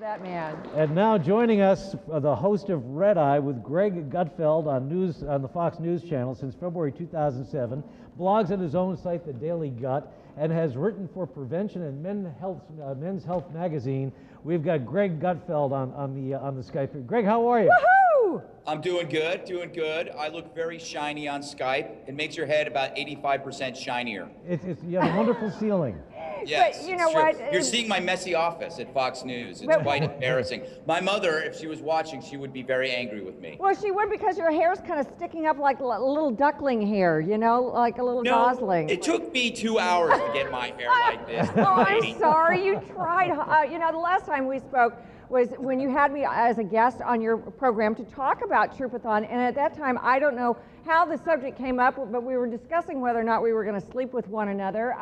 that man. And now joining us, the host of Red Eye with Greg Gutfeld on the Fox News Channel since February 2007, blogs on his own site, The Daily Gut, and has written for Prevention and Men's Health magazine. We've got Greg Gutfeld on the Skype. Greg, how are you? Woohoo! I'm doing good, doing good. I look very shiny on Skype. It makes your head about 85% shinier. You have a wonderful ceiling. Yes, but you know true. what? You're seeing my messy office at Fox News. It's quite embarrassing. My mother, if she was watching, she would be very angry with me. Well, she would, because your hair's kind of sticking up like a little duckling hair, you know, like a little gosling. It took me 2 hours to get my hair like this. Oh, I'm sorry. You tried. You know, the last time we spoke was when you had me as a guest on your program to talk about Troopathon, and at that time, I don't know how the subject came up, but we were discussing whether or not we were going to sleep with one another.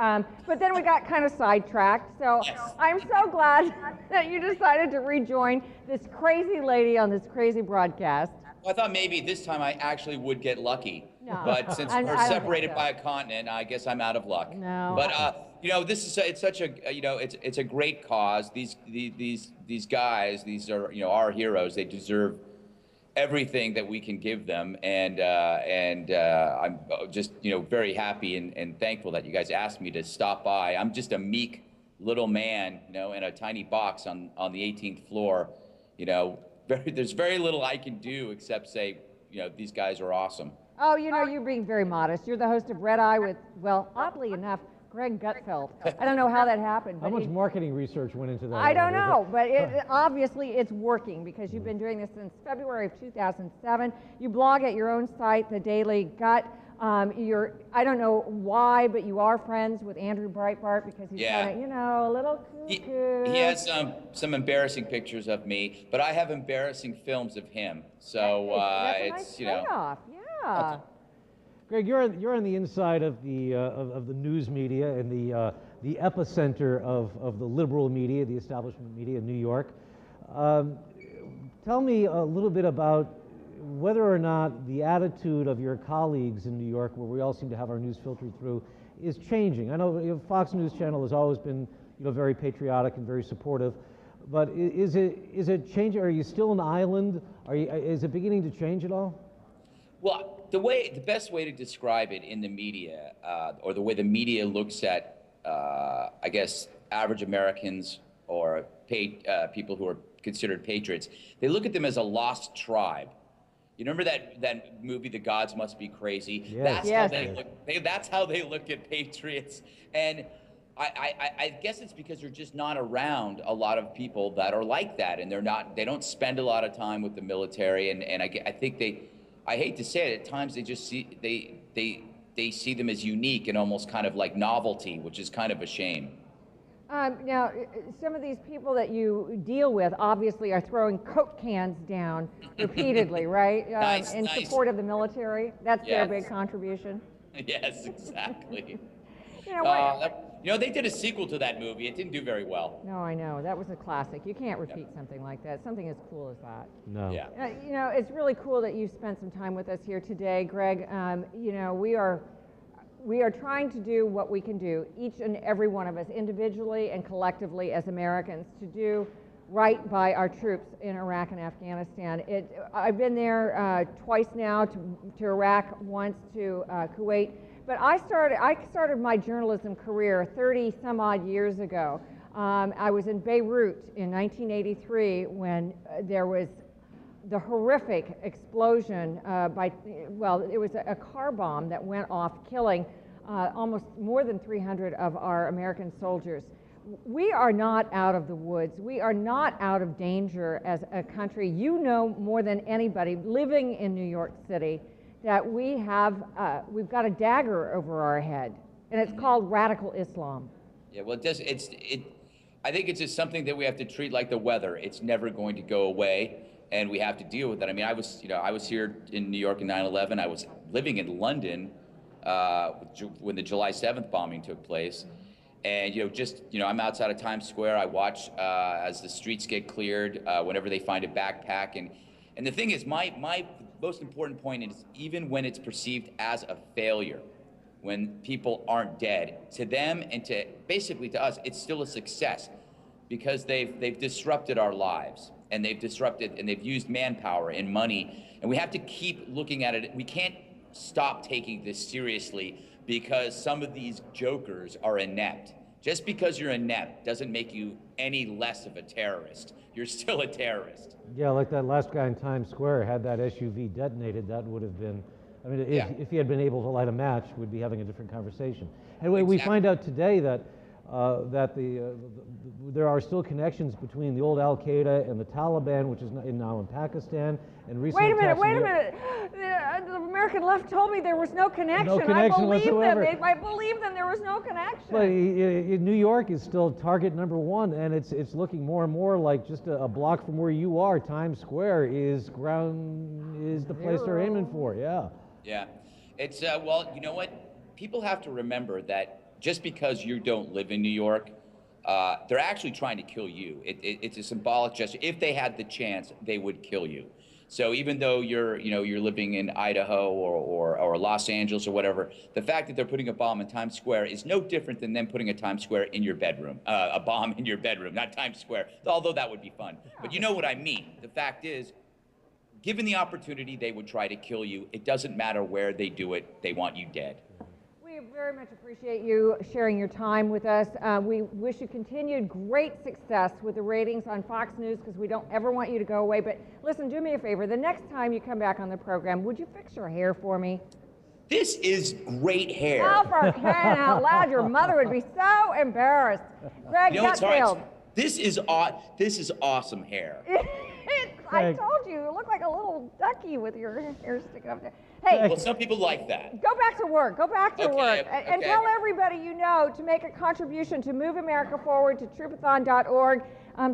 But then we got kind of sidetracked. So yes. I'm so glad that you decided to rejoin this crazy lady on this crazy broadcast. Well, I thought maybe this time I actually would get lucky. No. But since we're separated by a continent, I guess I'm out of luck. No. But you know, it's such a it's a great cause. These guys, these are our heroes. They deserve everything that we can give them, and I'm just very happy and thankful that you guys asked me to stop by. I'm just a meek little man, in a tiny box on the 18th floor. There's very little I can do except say, these guys are awesome. Oh, you're being very modest. You're the host of Red Eye with, well, oddly enough, Greg Gutfeld. I don't know how that happened. How much marketing research went into that? I don't know, but obviously it's working, because you've been doing this since February of 2007. You blog at your own site, The Daily Gut. I don't know why, but you are friends with Andrew Breitbart, because he's kind of, a little cuckoo. He has some embarrassing pictures of me, but I have embarrassing films of him. So that's a nice payoff. Yeah. Greg, you're on the inside of the news media and the epicenter of the liberal media, the establishment media in New York. Tell me a little bit about whether or not the attitude of your colleagues in New York, where we all seem to have our news filtered through, is changing. I know Fox News Channel has always been very patriotic and very supportive, but is it changing? Are you still an island? Is it beginning to change at all? Well, the best way to describe it in the media, or the way the media looks at, I guess, average Americans or people who are considered patriots, they look at them as a lost tribe. You remember that movie, The Gods Must Be Crazy? Yes. That's how they look at patriots. And I guess it's because they're just not around a lot of people that are like that, and they don't spend a lot of time with the military, and I think I hate to say it, at times they just they see them as unique and almost kind of like novelty, which is kind of a shame. Now, some of these people that you deal with obviously are throwing Coke cans down repeatedly, right? In support of the military. That's their big contribution. Yes, exactly. What? They did a sequel to that movie. It didn't do very well. No, I know. That was a classic. You can't repeat something like that, something as cool as that. No. Yeah. It's really cool that you spent some time with us here today, Greg. We are trying to do what we can do, each and every one of us, individually and collectively as Americans, to do right by our troops in Iraq and Afghanistan. I've been there twice now, to Iraq, once to Kuwait. But I started my journalism career 30 some odd years ago. I was in Beirut in 1983 when there was the horrific explosion it was a car bomb that went off, killing almost more than 300 of our American soldiers. We are not out of the woods. We are not out of danger as a country. You know more than anybody living in New York City that we've got a dagger over our head, and it's called radical Islam. Yeah, well, I think it's just something that we have to treat like the weather. It's never going to go away, and we have to deal with it. I mean, I was here in New York in 9/11. I was living in London when the July 7th bombing took place. And, I'm outside of Times Square. I watch as the streets get cleared, whenever they find a backpack. And the thing is, my most important point is, even when it's perceived as a failure, when people aren't dead, to them and basically to us, it's still a success. because they've disrupted our lives, and they've disrupted, and they've used manpower and money, and we have to keep looking at it. We can't stop taking this seriously because some of these jokers are inept. Just because you're inept doesn't make you any less of a terrorist. You're still a terrorist. Yeah, like that last guy in Times Square had that SUV detonated, that would have been, I mean, if he had been able to light a match, we'd be having a different conversation. And we find out today that there are still connections between the old Al-Qaeda and the Taliban, which is now in Pakistan, and recently. Wait a minute. The American left told me there was no connection. No connection whatsoever. I believe them. There was no connection. But New York is still target number one, and it's looking more and more like just a block from where you are. Times Square is the place they're aiming for. Yeah. Yeah, it's well, you know what? People have to remember that just because you don't live in New York, they're actually trying to kill you. It's a symbolic gesture. If they had the chance, they would kill you. So even though you're living in Idaho or Los Angeles or whatever, the fact that they're putting a bomb in Times Square is no different than them putting a Times Square in your bedroom, a bomb in your bedroom, not Times Square, although that would be fun. But you know what I mean. The fact is, given the opportunity, they would try to kill you. It doesn't matter where they do it. They want you dead. We very much appreciate you sharing your time with us. We wish you continued great success with the ratings on Fox News, because we don't ever want you to go away. But listen, do me a favor. The next time you come back on the program, would you fix your hair for me? This is great hair. Oh, for crying out loud, your mother would be so embarrassed. Greg Gutfeld. This is awesome hair. I told you look like a little ducky with your hair sticking up there. Hey, well, some people like that. Go back to work. Go back to work. And okay. tell everybody you know to make a contribution to Move America Forward to Troopathon.org.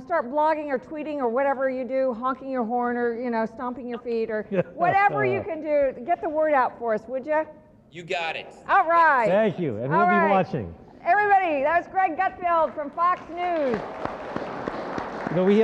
Start blogging or tweeting or whatever you do, honking your horn or stomping your feet or whatever you can do. Get the word out for us, would you? You got it. All right. Thank you, and we'll be watching. Everybody, that was Greg Gutfeld from Fox News. We